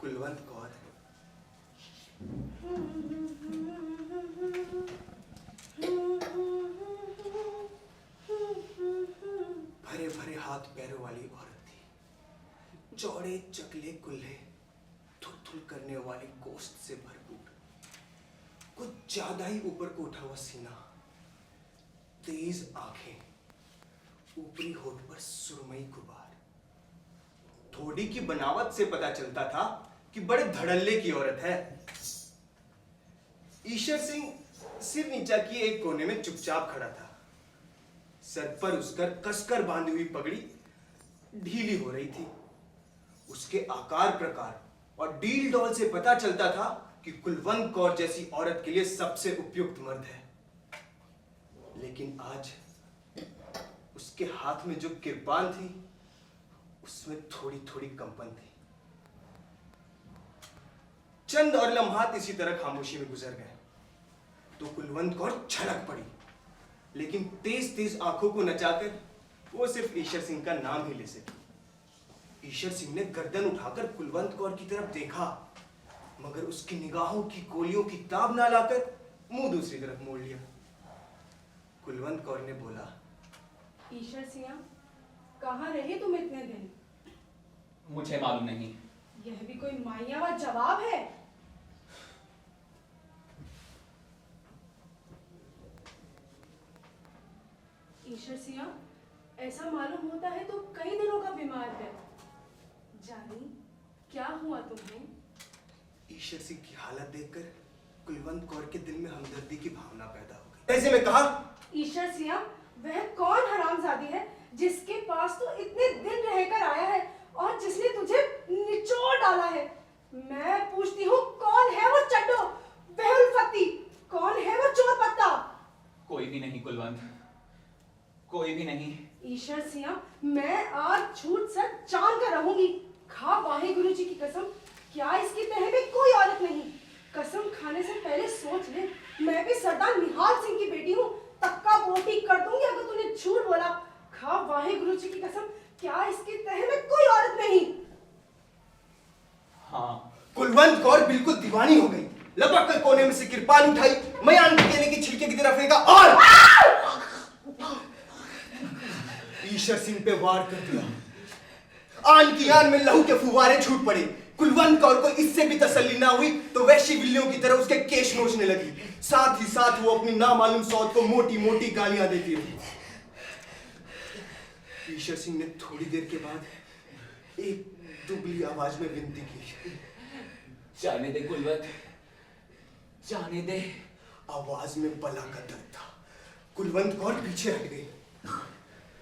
कुलवंत कौर भरे भरे हाथ पैरों वाली औरत थी। चौड़े चकले कुल्हे थुल करने वाले गोश्त से भरपूर, कुछ ज्यादा ही ऊपर को उठा हुआ सीना, तेज आंखें, ऊपरी होठ पर सुरमई गुबार। थोड़ी की बनावट से पता चलता था कि बड़े धड़ल्ले की औरत है। ईश्वर सिंह सिर नीचा किए एक कोने में चुपचाप खड़ा था। सर पर उसकर कसकर बांधी हुई पगड़ी ढीली हो रही थी। उसके आकार प्रकार और डील डॉल से पता चलता था कि कुलवंत कौर जैसी औरत के लिए सबसे उपयुक्त मर्द है। लेकिन आज उसके हाथ में जो किरपान थी उसमें थोड़ी थोड़ी कंपन थी। चंद और लम्हात इसी तरह खामोशी में गुजर गए तो कुलवंत कौर छलक पड़ी, लेकिन तेज तेज आंखों को नचाकर वो सिर्फ ईश्वर सिंह का नाम ही ले सकी। ईश्वर सिंह ने गर्दन उठाकर कुलवंत कौर की तरफ देखा, मगर उसकी निगाहों की गोलियों की ताब ना लाकर मुंह दूसरी तरफ मोड़ लिया। कुलवंत कौर ने बोला, ईश्वर सिंह, कहाँ रहे तुम इतने दिन? मुझे मालूम नहीं। यह भी कोई मायावा जवाब है? ईश्वर सिंह, ऐसा मालूम होता है तो कई दिनों का बीमार है। जानी, क्या हुआ तुम्हें? ईश्वर सिंह की हालत देखकर कुलवंत कौर के दिल में हमदर्दी की भावना पैदा हो गई। ऐसे में कहा, ईश्वर सिंह, वह कौन हरामजादी है जिसके पास तू इतने दिन रहकर आया है और जिसने तुझे निचोड़ डाला है? मैं पूछती हूँ, कौन है वो चड्डो, वह उल्फती? कौन है वो चोर पत्ता? कोई भी नहीं कुलवंत, कोई भी नहीं। ईश्वर सिंह, मैं आज झूठ सच जान कर रहूंगी। खा वाहे गुरु जी की कसम, क्या इसकी तह में कोई औरत नहीं? कसम खाने से पहले सोच ले, मैं भी सरदार निहाल सिंह की बेटी हूँ। तक्का बोटी कर दूंगी अगर तूने झूठ बोला। खा वाहे गुरु जी की कसम, क्या इसकी तह में कोई औरत नहीं? हाँ। कुलवंत कौर बिल्कुल दीवानी हो गई। लपक कर कोने में से किरपान उठाई, मयान के केले की छिलके की तरफ फेंका और ईश्वर सिंह पे वार कर दिया। आन की आन में लहू के फुवारे छूट पड़े। कुलवंत कौर को इससे भी तसल्ली ना हुई तो वैशी बिल्लियों की तरह उसके केश नोचने लगी। साथ ही साथ वो अपनी नामालूम सौत को मोटी मोटी गालियां देती रही। ईश्वर सिंह ने थोड़ी देर के बाद एक दुबली आवाज में विनती की, जाने दे कुलवंत, जाने दे। आवाज में बला का दर्द था। कुलवंत कौर पीछे हट गई।